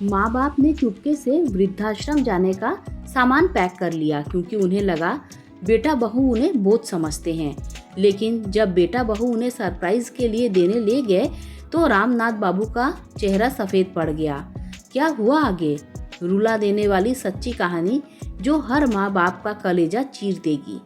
माँ बाप ने चुपके से वृद्धाश्रम जाने का सामान पैक कर लिया, क्योंकि उन्हें लगा बेटा बहू उन्हें बोझ समझते हैं। लेकिन जब बेटा बहू उन्हें सरप्राइज के लिए देने ले गए तो रामनाथ बाबू का चेहरा सफेद पड़ गया। क्या हुआ आगे? रुला देने वाली सच्ची कहानी जो हर माँ बाप का कलेजा चीर देगी।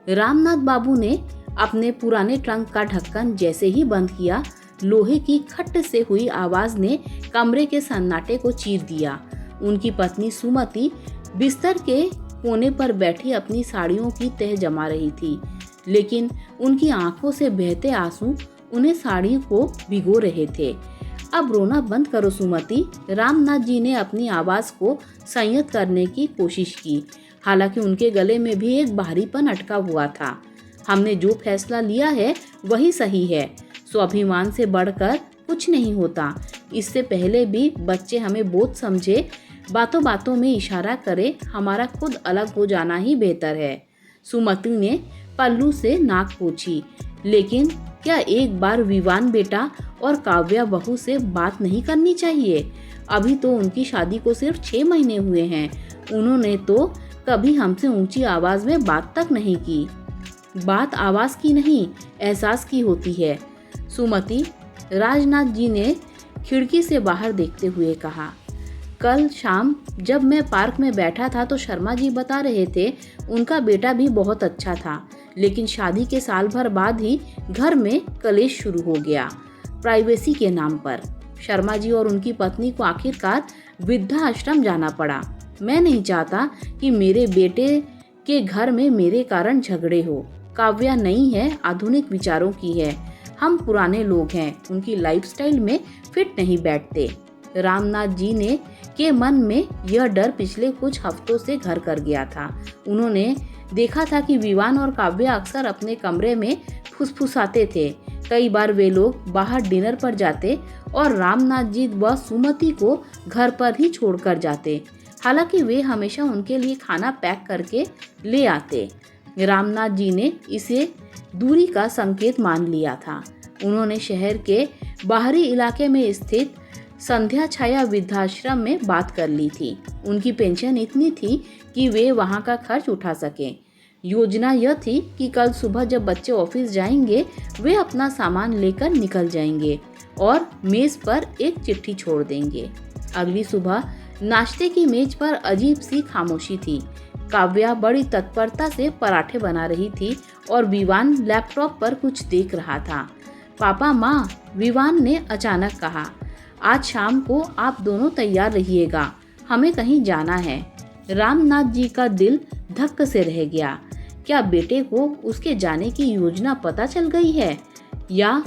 रामनाथ बाबू ने अपने पुराने ट्रंक का ढक्कन जैसे ही बंद किया, लोहे की खट से हुई आवाज ने कमरे के सन्नाटे को चीर दिया। उनकी पत्नी सुमति बिस्तर के कोने पर बैठी अपनी साड़ियों की तह जमा रही थी, लेकिन उनकी आंखों से बहते आंसू उन्हें साड़ी को भिगो रहे थे। अब रोना बंद करो सुमति। रामनाथ जी ने अपनी आवाज को संयत करने की कोशिश की, हालांकि उनके गले में भी एक भारीपन अटका हुआ था। हमने जो फैसला लिया है वही सही है। स्वाभिमान से बढ़कर कुछ नहीं होता। इससे पहले भी बच्चे हमें बोझ समझे, बातों बातों में इशारा करे, हमारा खुद अलग हो जाना ही बेहतर है। सुमति ने पल्लू से नाक पोंछी। लेकिन क्या एक बार विवान बेटा और काव्या बहू से बात नहीं करनी चाहिए? अभी तो उनकी शादी को सिर्फ 6 महीने हुए हैं। उन्होंने तो कभी हमसे ऊंची आवाज में बात तक नहीं की। बात आवाज की नहीं, एहसास की होती है सुमति, राजनाथ जी ने खिड़की से बाहर देखते हुए कहा। कल शाम जब मैं पार्क में बैठा था तो शर्मा जी बता रहे थे उनका बेटा भी बहुत अच्छा था, लेकिन शादी के साल भर बाद ही घर में कलेश शुरू हो गया, प्राइवेसी के नाम पर। शर्मा जी और उनकी पत्नी को आखिरकार वृद्धाश्रम जाना पड़ा। मैं नहीं चाहता कि मेरे बेटे के घर में मेरे कारण झगड़े हो। काव्या नई है, आधुनिक विचारों की है, हम पुराने लोग हैं, उनकी लाइफस्टाइल में फिट नहीं बैठते। रामनाथ जी ने के मन में यह डर पिछले कुछ हफ्तों से घर कर गया था। उन्होंने देखा था कि विवान और काव्या अक्सर अपने कमरे में फुसफुसाते थे। कई बार वे लोग बाहर डिनर पर जाते और रामनाथ जी व सुमति को घर पर ही छोड़कर जाते। हालांकि वे हमेशा उनके लिए खाना पैक करके ले आते। रामनाथ जी ने इसे दूरी का संकेत मान लिया था। उन्होंने शहर के बाहरी इलाके में स्थित संध्या छाया वृद्धाश्रम में बात कर ली थी। उनकी पेंशन इतनी थी कि वे वहां का खर्च उठा सकें। योजना यह थी कि कल सुबह जब बच्चे ऑफिस जाएंगे वे अपना सामान लेकर निकल जाएंगे और मेज पर एक चिट्ठी छोड़ देंगे। अगली सुबह नाश्ते की मेज पर अजीब सी खामोशी थी। काव्या बड़ी तत्परता से पराठे बना रही थी और विवान लैपटॉप पर कुछ देख रहा था। पापा माँ, विवान ने अचानक कहा, आज शाम को आप दोनों तैयार रहिएगा, हमें कहीं जाना है। रामनाथ जी का दिल धक्क से रह गया। क्या बेटे को उसके जाने की योजना पता चल गई है, या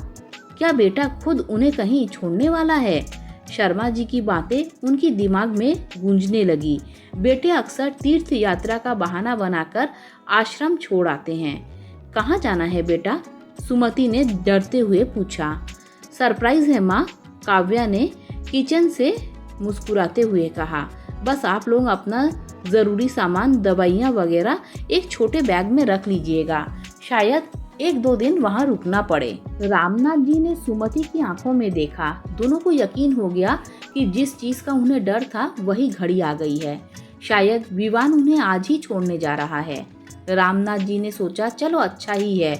क्या बेटा खुद उन्हें कहीं छोड़ने वाला है? शर्मा जी की बातें उनकी दिमाग में गूंजने लगी। बेटे अक्सर तीर्थ यात्रा का बहाना बनाकर आश्रम छोड़ आते हैं। कहाँ जाना है बेटा? सुमति ने डरते हुए पूछा। सरप्राइज है माँ, काव्या ने किचन से मुस्कुराते हुए कहा। बस आप लोग अपना जरूरी सामान, दवाइयाँ वगैरह एक छोटे बैग में रख लीजिएगा, शायद 1-2 दिन वहाँ रुकना पड़े। रामनाथ जी ने सुमति की आंखों में देखा। दोनों को यकीन हो गया कि जिस चीज का उन्हें डर था वही घड़ी आ गई है। शायद विवान उन्हें आज ही छोड़ने जा रहा है। रामनाथ जी ने सोचा, चलो अच्छा ही है,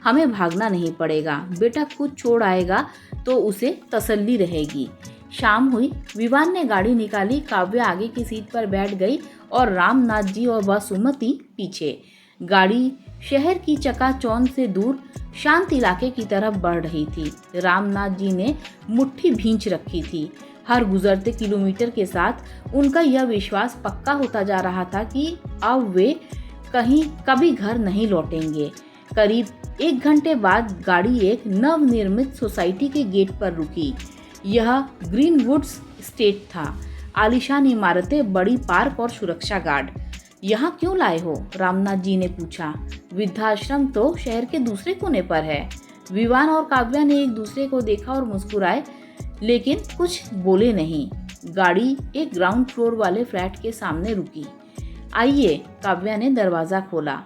हमें भागना नहीं पड़ेगा, बेटा खुद छोड़ आएगा तो उसे तसल्ली रहेगी। शाम हुई, विवान ने गाड़ी निकाली, काव्या आगे की सीट पर बैठ गई और रामनाथ जी और वह सुमति पीछे। गाड़ी शहर की चकाचौंध से दूर शांत इलाके की तरफ बढ़ रही थी। रामनाथ जी ने मुट्ठी भींच रखी थी। हर गुजरते किलोमीटर के साथ उनका यह विश्वास पक्का होता जा रहा था कि अब वे कभी घर नहीं लौटेंगे। करीब 1 घंटे बाद गाड़ी एक नवनिर्मित सोसाइटी के गेट पर रुकी। यह ग्रीनवुड्स स्टेट था। आलीशान इमारतें, बड़ी पार्क और सुरक्षा गार्ड। यहाँ क्यों लाए हो? रामनाथ जी ने पूछा। वृद्धाश्रम तो शहर के दूसरे कोने पर है। विवान और काव्या ने एक दूसरे को देखा और मुस्कुराए, लेकिन कुछ बोले नहीं। गाड़ी एक ग्राउंड फ्लोर वाले फ्लैट के सामने रुकी। आइए, काव्या ने दरवाजा खोला।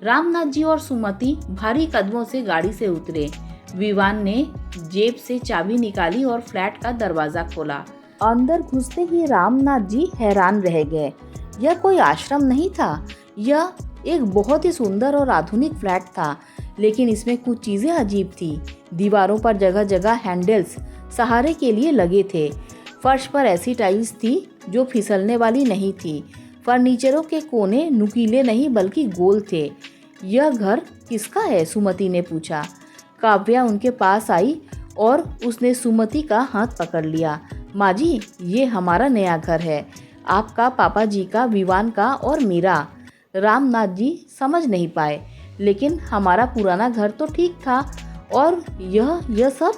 रामनाथ जी और सुमति भारी कदमों से गाड़ी से उतरे। विवान ने जेब से चाबी निकाली और फ्लैट का दरवाजा खोला। अंदर घुसते ही रामनाथ जी हैरान रह गए। यह कोई आश्रम नहीं था, यह एक बहुत ही सुंदर और आधुनिक फ्लैट था, लेकिन इसमें कुछ चीज़ें अजीब थी। दीवारों पर जगह जगह हैंडल्स सहारे के लिए लगे थे। फर्श पर ऐसी टाइल्स थी जो फिसलने वाली नहीं थी। फर्नीचरों के कोने नुकीले नहीं बल्कि गोल थे। यह घर किसका है? सुमति ने पूछा। काव्या उनके पास आई और उसने सुमति का हाथ पकड़ लिया। माँ जी, ये हमारा नया घर है, आपका, पापा जी का, विवान का और मेरा। रामनाथ जी समझ नहीं पाए, लेकिन हमारा पुराना घर तो ठीक था, और यह सब?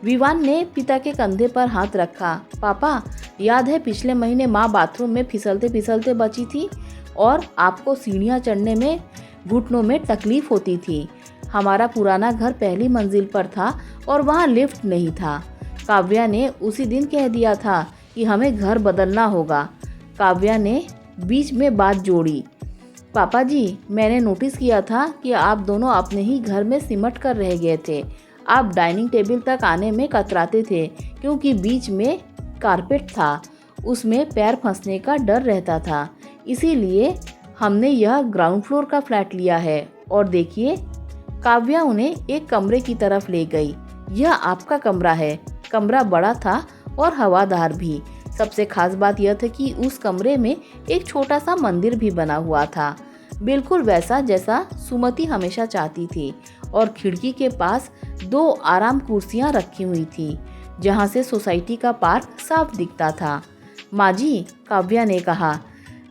विवान ने पिता के कंधे पर हाथ रखा। पापा, याद है पिछले महीने माँ बाथरूम में फिसलते फिसलते बची थी और आपको सीढ़ियाँ चढ़ने में घुटनों में तकलीफ होती थी। हमारा पुराना घर पहली मंजिल पर था और वहाँ लिफ्ट नहीं था। काव्या ने उसी दिन कह दिया था कि हमें घर बदलना होगा। काव्या ने बीच में बात जोड़ी। पापा जी, मैंने नोटिस किया था कि आप दोनों अपने ही घर में सिमट कर रह गए थे। आप डाइनिंग टेबल तक आने में कतराते थे क्योंकि बीच में कारपेट था, उसमें पैर फंसने का डर रहता था। इसीलिए हमने यह ग्राउंड फ्लोर का फ्लैट लिया है। और देखिए, काव्या उन्हें एक कमरे की तरफ ले गई। यह आपका कमरा है। कमरा बड़ा था और हवादार भी। सबसे खास बात यह थी कि उस कमरे में एक छोटा सा मंदिर भी बना हुआ था, बिल्कुल वैसा जैसा सुमति हमेशा चाहती थी। और खिड़की के पास 2 आराम कुर्सियां रखी हुई थी, जहां से सोसाइटी का पार्क साफ दिखता था। माँ जी, काव्या ने कहा,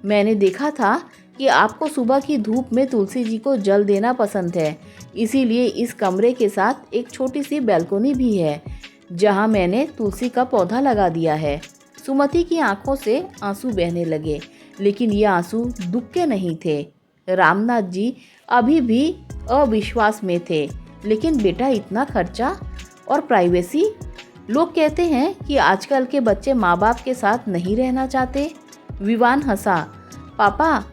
मैंने देखा था कि आपको सुबह की धूप में तुलसी जी को जल देना पसंद है, इसीलिए इस कमरे के साथ एक छोटी सी बैल्कनी भी है, जहां मैंने तुलसी का पौधा लगा दिया है। सुमति की आंखों से आंसू बहने लगे, लेकिन ये आंसू दुख के नहीं थे। रामनाथ जी अभी भी अविश्वास में थे। लेकिन बेटा, इतना खर्चा और प्राइवेसी? लोग कहते हैं कि आजकल के बच्चे माँ बाप के साथ नहीं रहना चाहते। विवान हंसा। पापा,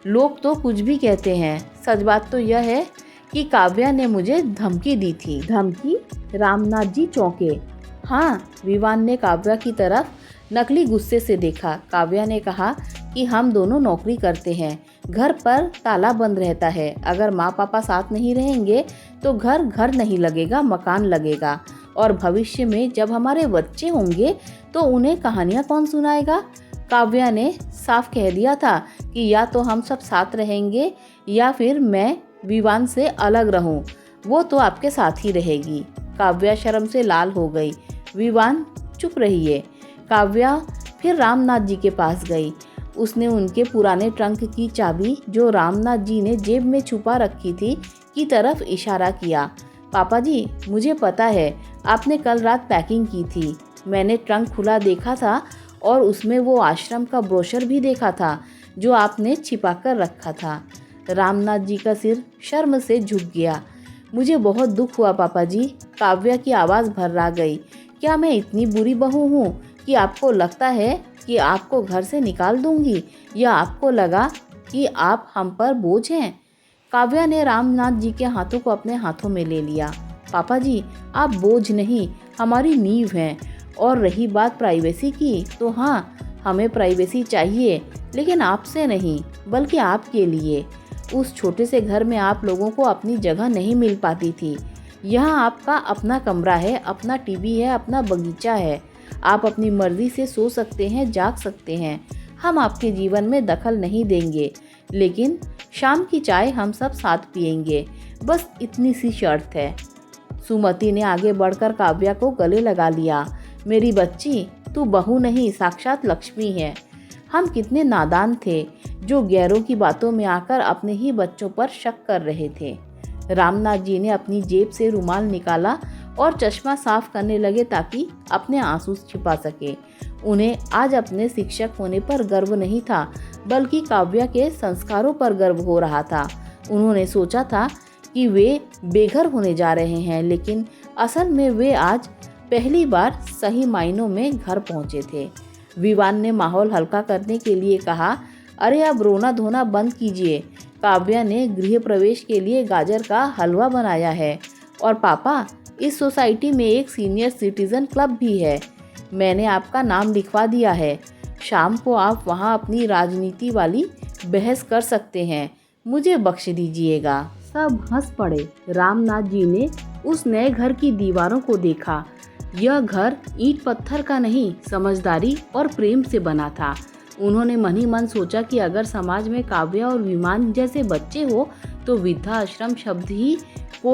लोग तो कुछ भी कहते हैं, सच बात तो यह है कि काव्या ने मुझे धमकी दी थी। धमकी? रामनाथ जी चौंके। हाँ, विवान ने काव्या की तरफ नकली गुस्से से देखा। काव्या ने कहा कि हम दोनों नौकरी करते हैं, घर पर ताला बंद रहता है। अगर माँ पापा साथ नहीं रहेंगे तो घर नहीं लगेगा, मकान लगेगा। और भविष्य में जब हमारे बच्चे होंगे तो उन्हें कहानियाँ कौन सुनाएगा? काव्या ने साफ कह दिया था कि या तो हम सब साथ रहेंगे या फिर मैं विवान से अलग रहूं। वो तो आपके साथ ही रहेगी। काव्या शर्म से लाल हो गई। विवान, चुप रहिए। काव्या फिर रामनाथ जी के पास गई। उसने उनके पुराने ट्रंक की चाबी, जो रामनाथ जी ने जेब में छुपा रखी थी, की तरफ इशारा किया। पापा जी, मुझे पता है आपने कल रात पैकिंग की थी। मैंने ट्रंक खुला देखा था और उसमें वो आश्रम का ब्रोशर भी देखा था जो आपने छिपा कर रखा था। रामनाथ जी का सिर शर्म से झुक गया। मुझे बहुत दुख हुआ पापा जी। काव्या की आवाज़ भर्रा गई। क्या मैं इतनी बुरी बहू हूँ कि आपको लगता है कि आपको घर से निकाल दूंगी, या आपको लगा कि आप हम पर बोझ हैं? काव्या ने रामनाथ जी के हाथों को अपने हाथों में ले लिया। पापा जी, आप बोझ नहीं, हमारी नींव हैं। और रही बात प्राइवेसी की, तो हाँ, हमें प्राइवेसी चाहिए, लेकिन आपसे नहीं, बल्कि आपके लिए। उस छोटे से घर में आप लोगों को अपनी जगह नहीं मिल पाती थी। यहाँ आपका अपना कमरा है, अपना टीवी है, अपना बगीचा है। आप अपनी मर्जी से सो सकते हैं, जाग सकते हैं। हम आपके जीवन में दखल नहीं देंगे, लेकिन शाम की चाय हम सब साथ पिएंगे। बस इतनी सी शर्त है। सुमति ने आगे बढ़कर काव्या को गले लगा लिया। मेरी बच्ची, तू बहू नहीं, साक्षात लक्ष्मी है। हम कितने नादान थे जो गैरों की बातों में आकर अपने ही बच्चों पर शक कर रहे थे। रामनाथ जी ने अपनी जेब से रुमाल निकाला और चश्मा साफ करने लगे ताकि अपने आंसू छिपा सके। उन्हें आज अपने शिक्षक होने पर गर्व नहीं था, बल्कि काव्या के संस्कारों पर गर्व हो रहा था। उन्होंने सोचा था कि वे बेघर होने जा रहे हैं, लेकिन असल में वे आज पहली बार सही मायनों में घर पहुंचे थे। विवान ने माहौल हल्का करने के लिए कहा, अरे अब रोना धोना बंद कीजिए। काव्या ने गृह प्रवेश के लिए गाजर का हलवा बनाया है। और पापा, इस सोसाइटी में एक सीनियर सिटीजन क्लब भी है। मैंने आपका नाम लिखवा दिया है। शाम को आप वहाँ अपनी राजनीति वाली बहस कर सकते हैं। मुझे बख्श दीजिएगा। सब हंस पड़े। रामनाथ जी ने उस नए घर की दीवारों को देखा। यह घर ईंट पत्थर का नहीं, समझदारी और प्रेम से बना था। उन्होंने मन ही मन सोचा कि अगर समाज में काव्या और विमान जैसे बच्चे हो तो वृद्धाश्रम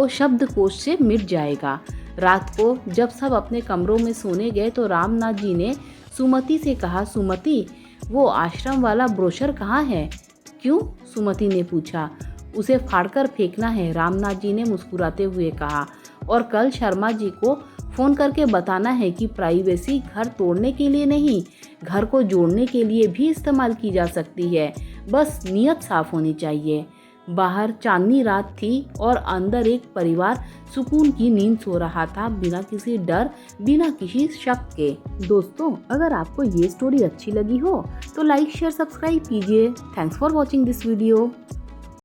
शब्दकोश से मिट जाएगा। रात को जब सब अपने कमरों में सोने गए तो रामनाथ जी ने सुमति से कहा, सुमति, वो आश्रम वाला ब्रोशर कहाँ है? क्यों? सुमति ने पूछा। उसे फाड़कर फेंकना है, रामनाथ जी ने मुस्कुराते हुए कहा। और कल शर्मा जी को फोन करके बताना है कि प्राइवेसी घर तोड़ने के लिए नहीं, घर को जोड़ने के लिए भी इस्तेमाल की जा सकती है। बस नीयत साफ होनी चाहिए। बाहर चांदनी रात थी और अंदर एक परिवार सुकून की नींद सो रहा था, बिना किसी डर, बिना किसी शक के। दोस्तों, अगर आपको ये स्टोरी अच्छी लगी हो तो लाइक, शेयर, सब्सक्राइब कीजिए। Thanks for watching this video.